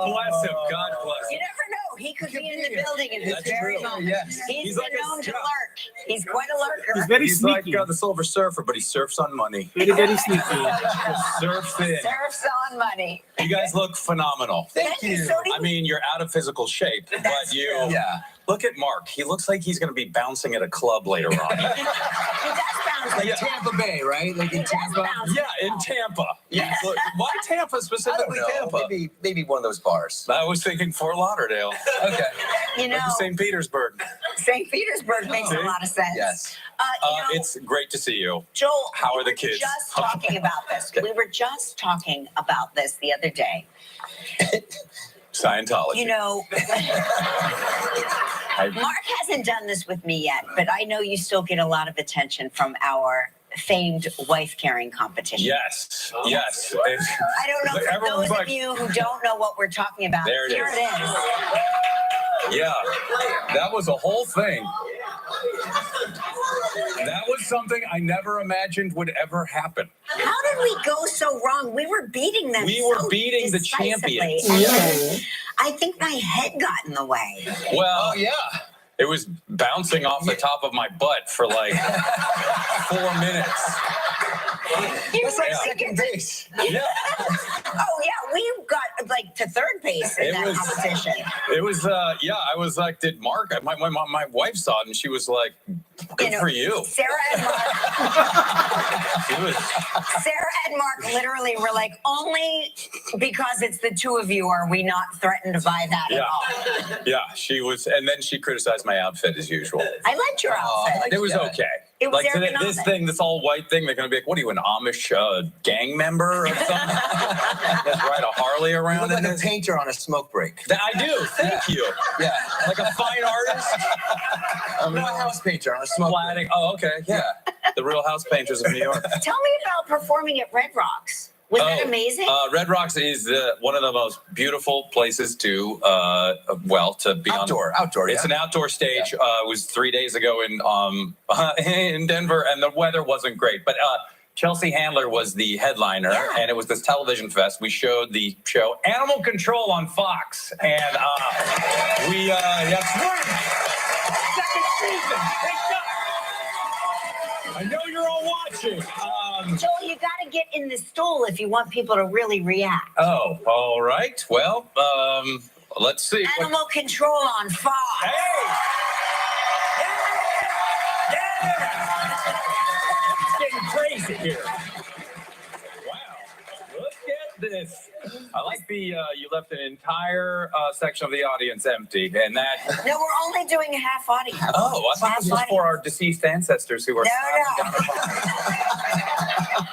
bless him. God bless You him. never know. He could be in the building at this That's very true. moment. Yes. He's He's been like known to lurk. He's quite a lurker. He's very He's sneaky. like the Silver Surfer, but he surfs on money. Very sneaky. Surfs in. Surfs on money. You guys look phenomenal. Thank you. So do you. I mean, you're out of physical shape, but you. Yeah. Look at Mark. He looks like he's going to be bouncing at a club later on. He does bounce. Like Tampa Bay, right? Like in Tampa. Yeah, in Tampa. Yes. Look, why Tampa I specifically? don't know. Tampa. Maybe one of those bars. I was thinking Fort Lauderdale. Okay. You know, St. Petersburg. St. Petersburg makes a lot of sense. Yes. It's great to see you. Joel, How are we the were kids? just talking about this. We were just talking about this the other day. Scientology. You know, Mark hasn't done this with me yet, but I know you still get a lot of attention from our famed wife-carrying competition. Yes. Yes. I don't know, for Everyone's those like, of you who don't know what we're talking about, There it here is. it is. Yeah. That was a whole thing. That was something I never imagined would ever happen. How did we go so wrong? We were beating them. We were so beating the decisively. champions. And then I think my head got in the way. Well, yeah. It was bouncing off the top of my butt for like 4 minutes. That's like second base. Yeah. Oh yeah, we got like to third base in that competition. It was, I was like, did Mark, my wife saw it and she was like, good for you. Sarah and Mark literally were like, only because it's the two of you are we not threatened by that at all. Yeah, she was, and then she criticized my outfit as usual. I liked your outfit. It was okay. It was like this thing, this all white thing, they're going to be like, what are you, an Amish gang member or something? Let's ride a Harley around. You look like a painter on a smoke break. I do. Thank you. Yeah. Like a fine artist. I'm a house painter on a smoke break. Oh, okay. Yeah. The Real House Painters of New York. Tell me about performing at Red Rocks. Was that amazing? Red Rocks is one of the most beautiful places to be outdoor. It's an outdoor stage. It was 3 days ago in Denver, and the weather wasn't great. But Chelsea Handler was the headliner, and it was this television fest. We showed the show Animal Control on Fox, and that's right. Second season. I know you're all watching. Joel, you got to get in the stool if you want people to really react. Oh, all right. Well, let's see. Animal control on 5. Hey! Yeah! It's getting crazy here. Wow. Look at this. I like the you left an entire section of the audience empty, and that. No, we're only doing half audience. Oh, I thought this was for our deceased ancestors who are. No.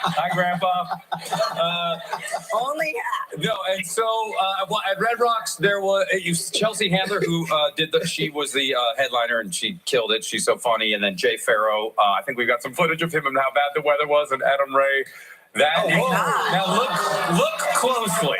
Hi, Grandpa. Only half. No, and so at Red Rocks there was Chelsea Handler who she was the headliner and she killed it. She's so funny, and then Jay Farrow. I think we got some footage of him and how bad the weather was, and Adam Ray. Now look closely.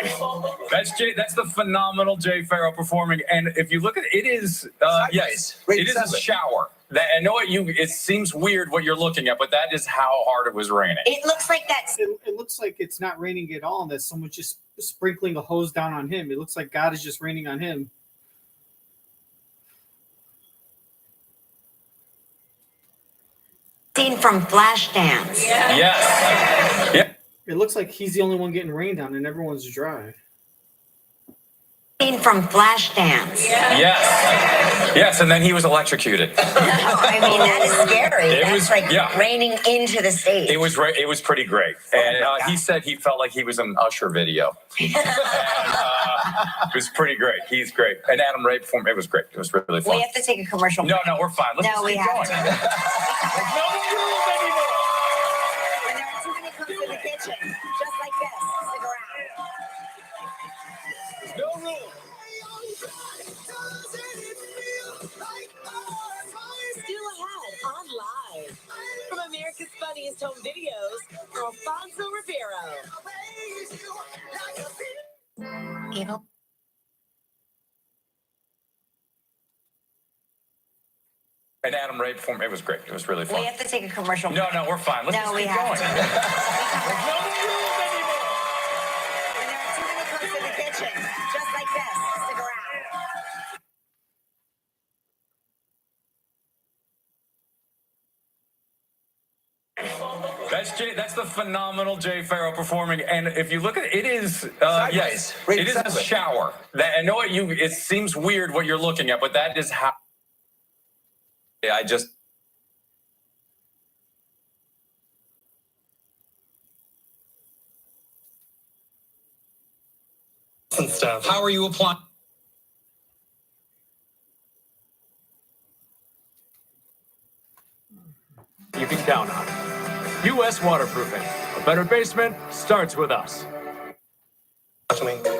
That's the phenomenal Jay Farrow performing, and if you look at it, it is it is a shower. I know it seems weird what you're looking at, but that is how hard it was raining. It looks like that's. It looks like it's not raining at all, and that someone's just sprinkling a hose down on him. It looks like God is just raining on him. Scene from Flashdance. Yes. Yeah. It looks like he's the only one getting rained on, and everyone's dry. Scene from Flashdance. Yes, and then he was electrocuted. No, I mean that is scary. That's raining into the stage. It was pretty great, and he said he felt like he was in an Usher video. And, it was pretty great. He's great, and Adam Ray performed. It was great. It was really fun. We have to take a commercial. No, we're fine. Let's just keep going. There's no rules anymore. When there are too many cooks in the kitchen, just like this, stick around. There's no rules. Still ahead on Live. From America's Funniest Home Videos, Alfonso Ribeiro. And Adam Ray performed. It was great. It was really fun. We have to take a commercial. No, we're fine. Let's just keep going. There's no rules anymore. When there are too many cooks in the kitchen, just like this, stick around. That's the phenomenal Jay Farrow performing, and if you look at it, it is it is a shower. I know it seems weird what you're looking at, but that is how. Yeah, and stuff. How are you applying? You can count on it. U.S. Waterproofing. A better basement starts with us.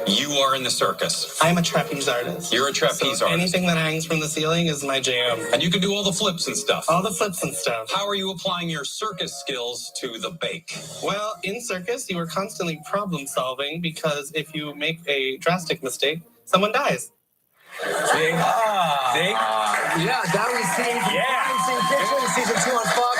You are in the circus. I'm a trapeze artist. You're a trapeze artist. Anything that hangs from the ceiling is my jam. And you can do all the flips and stuff. All the flips and stuff. How are you applying your circus skills to the bake? Well, in circus, you are constantly problem solving because if you make a drastic mistake, someone dies. See? Yeah, that was season 2 on Fox.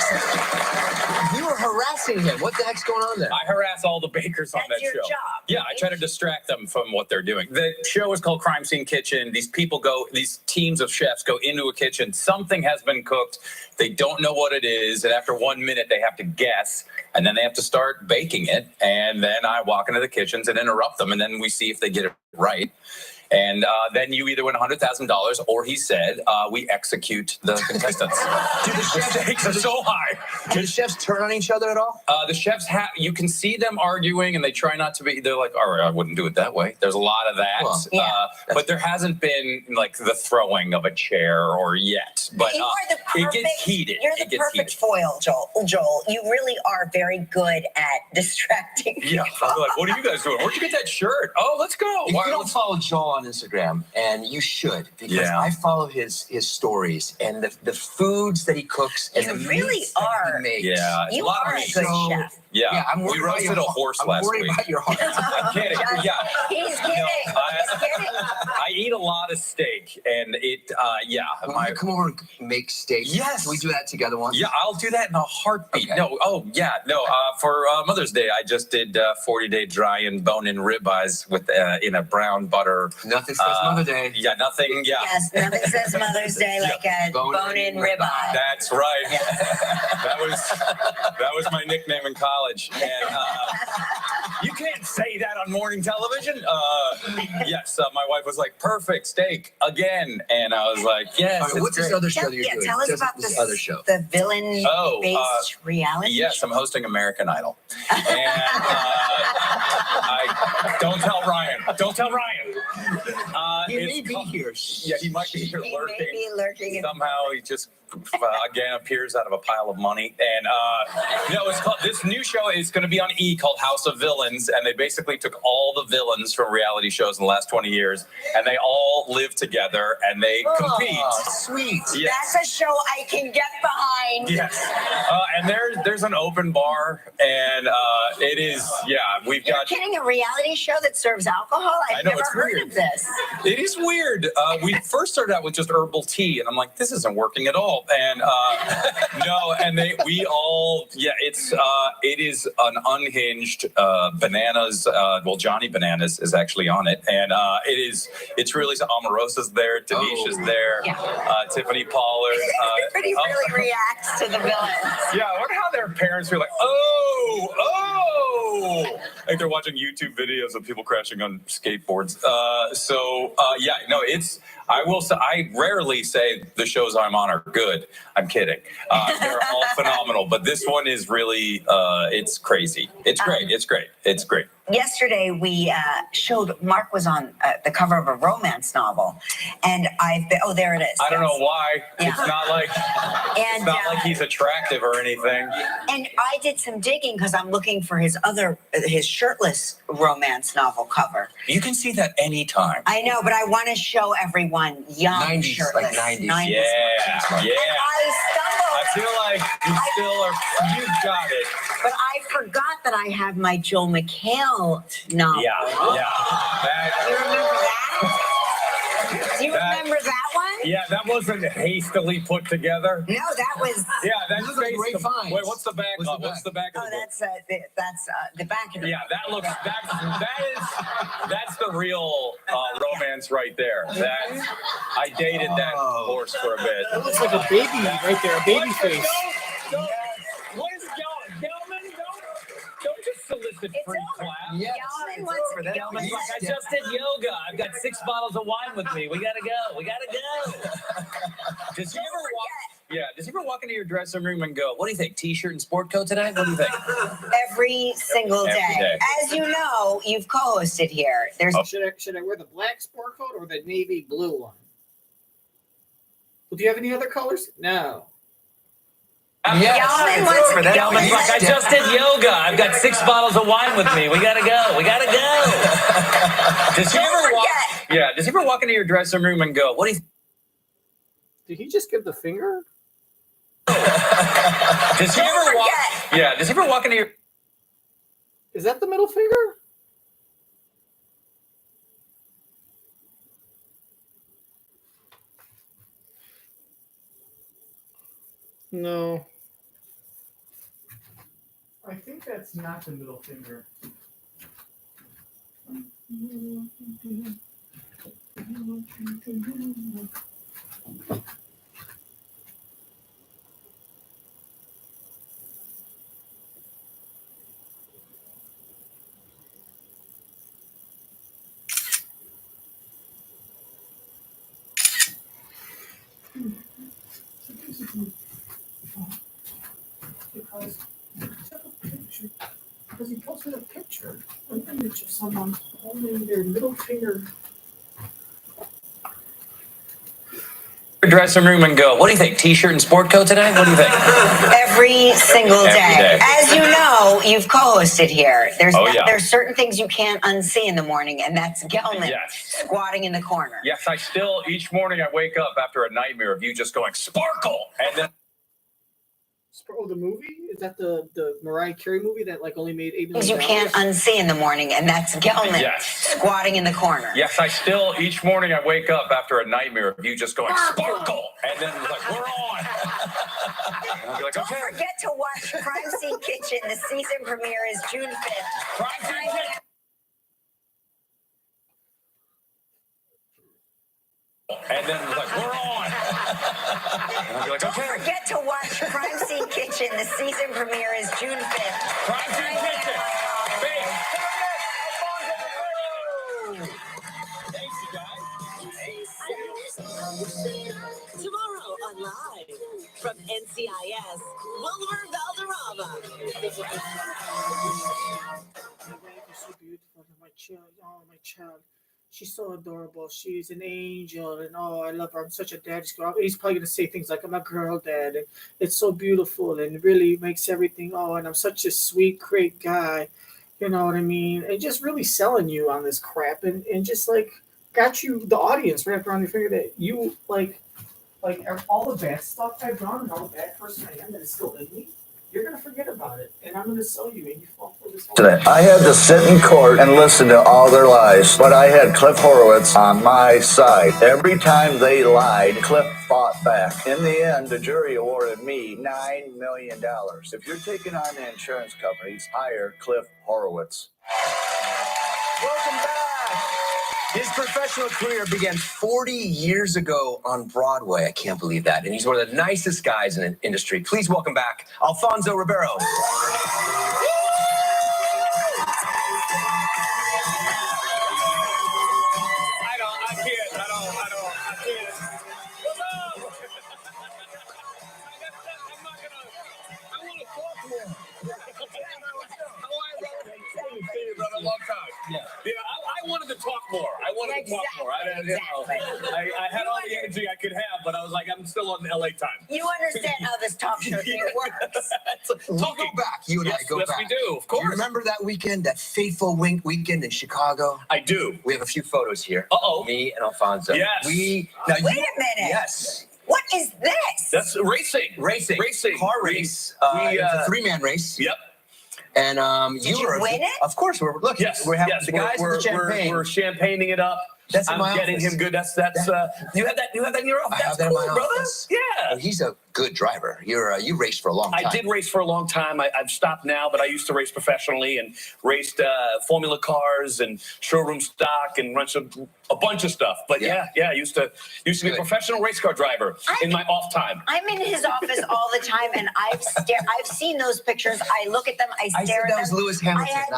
You were harassing him. What the heck's going on there? I harass all the bakers on that show. That's your job. Yeah, I try to distract them from what they're doing. The show is called Crime Scene Kitchen. These teams of chefs go into a kitchen. Something has been cooked. They don't know what it is. And after 1 minute, they have to guess. And then they have to start baking it. And then I walk into the kitchens and interrupt them. And then we see if they get it right. And then you either win $100,000 or he said, we execute the contestants. Do the stakes are so high. Do the chefs turn on each other at all? The chefs you can see them arguing and they try not to be, they're like, all right, I wouldn't do it that way. There's a lot of that. Well, but there hasn't been like the throwing of a chair or yet. But you are the perfect, it gets heated. You're the perfect foil, Joel. You really are very good at distracting people. Yeah, I'm like, what are you guys doing? Where'd you get that shirt? Oh, let's go. If you don't follow Joel on Instagram, and you should, because I follow his stories and the foods that he cooks and you the really meats are. that he makes. Yeah, you are a good chef. Yeah, I'm we roasted a horse last week. I'm worried about your heart. I'm kidding. Yeah. He's kidding. He's kidding. I eat a lot of steak, and it, When you come over and make steak, yes, can we do that together once? Yeah, I'll do that in a heartbeat. Okay. For Mother's Day, I just did 40-day dry and bone-in ribeyes with in a brown butter. Nothing says Mother Day. Yeah, nothing. Yeah. Yes, nothing says Mother's Day like a bone-in ribeye. That's right. that was my nickname in college, and you can't say that on morning television. Yes, my wife was like, "Perfect steak again," and I was like, "Yes." Right, what's this other show that you're doing? Tell us about this other show. The villain-based reality. Yes, I'm hosting American Idol, and I don't tell Ryan. Don't tell Ryan. He may be here. Yeah, he might be here lurking. May be lurking. Somehow he just again appears out of a pile of money, and it's called. This new show is going to be on E! Called House of Villains, and they basically took all the villains from reality shows in the last 20 years, and they all live together and they compete. Sweet. Yes. That's a show I can get behind. Yes. And there's an open bar, and it is we've You're got. kidding? A reality show that serves alcohol? I've never heard of this. It is weird. We first started out with just herbal tea, and I'm like, this isn't working at all. And no, and it is an unhinged Bananas. Johnny Bananas is actually on it, and it's really Omarosa's there, Denise is there, Tiffany Pollard. Everybody really reacts to the villains. Yeah, I wonder how their parents are like, like they're watching YouTube videos of people crashing on skateboards. I will say, I rarely say the shows I'm on are good. I'm kidding. They're all phenomenal, but this one is really, it's crazy. It's great. It's great. It's great. Yesterday, we showed Mark was on the cover of a romance novel, and there it is. I don't know why. Yeah. It's not like he's attractive or anything. And I did some digging because I'm looking for his shirtless romance novel cover. You can see that anytime. I know, but I want to show everyone young 90s, shirtless. like 90s. Yeah. And I stumbled. I feel like you got it. But I forgot that I have my Joel McHale novel. Yeah. You remember that? Do you remember that one? Yeah, that wasn't hastily put together. No, that was. Yeah, that's a great find. Wait, what's the back? What's the back of the book? That's the back of it. Yeah, that's the real romance right there. I dated that horse for a bit. That looks like a baby right there, a baby face. What is Gelman? Don't just solicit free class. Yes. Gelman's like, I just did yoga. I've got 6 bottles of wine with me. We gotta go. Does he ever walk into your dressing room and go, what do you think? T-shirt and sport coat today? What do you think? Every single day. As you know, you've co-hosted here. Should I wear the black sport coat or the navy blue one? Well, do you have any other colors? No. Gelman's like, I just did yoga. I've got 6 bottles of wine with me. We gotta go. Does he ever walk into your dressing room and go, what do you think? Did he just give the finger? Does he ever walk into your... Is that the middle finger? No. I think that's not the middle finger. Because he posted a picture, an image of someone holding their middle finger. Dressing room and go, what do you think? T-shirt and sport coat today? What do you think? Every single day. As you know, you've co-hosted here. There's certain things you can't unsee in the morning, and that's Gelman squatting in the corner. Yes, each morning I wake up after a nightmare of you just going, sparkle! And then Oh, the movie? Is that the Mariah Carey movie that like only made $8 million? Things you can't unsee in the morning, and that's Gelman squatting in the corner. Yes, I still, each morning I wake up after a nightmare of you just going, sparkle! And then like, we're on. And I'll be like, Don't okay. forget to watch Crime Scene Kitchen. The season premiere is June 5th. Crime Scene Kitchen. And then like, we're on. And I'll be like, okay. Don't forget to watch Crime Scene Kitchen. The season premiere is June 5th. Crime Scene Kitchen. Big. Thanks, you guys. Tomorrow on Live from NCIS, Wilmer Valderrama. So beautiful. My child. She's so adorable. She's an angel, and I love her. I'm such a daddy's girl. He's probably gonna say things like, "I'm a girl dad." And it's so beautiful, and really makes everything. And I'm such a sweet, great guy. You know what I mean? And just really selling you on this crap, and just like got you the audience wrapped around your finger that you like all the bad stuff I've done and all the bad person I am that is still in me. You're going to forget about it, and I'm going to sell you, and you fall for this whole Today, I had to sit in court and listen to all their lies, but I had Cliff Horowitz on my side. Every time they lied, Cliff fought back. In the end, the jury awarded me $9 million. If you're taking on the insurance companies, hire Cliff Horowitz. Welcome back. His professional career began 40 years ago on Broadway. I can't believe that. And he's one of the nicest guys in the industry. Please welcome back Alfonso Ribeiro. A long time. Yeah, I wanted to talk more. I had all the energy I could have, but I was like, I'm still on LA time. You understand how this talk show thing works. We go back. You and I go back. Yes, we do. Of course. Do you remember that weekend, that fateful weekend in Chicago? I do. We have a few photos here. Uh-oh. Me and Alfonso. Yes. Wait a minute. Yes. What is this? That's racing. Car race. It's a three-man race. Yep. Did And you win it? Of course, we're looking. Yes. We're having the guys with the champagne. We're champagning it up. That's in my I'm getting office. him good. That's you have that in your office. I have that cool, in my brother. office. Yeah. Well, he's a good driver. You raced for a long time. I did race for a long time. I've stopped now, but I used to race professionally and raced Formula cars and showroom stock and run a bunch of stuff. But yeah, I used to be a professional race car driver in my off time. I'm in his office all the time, and I've seen those pictures. I look at them. I stare at them. That was Lewis Hamilton.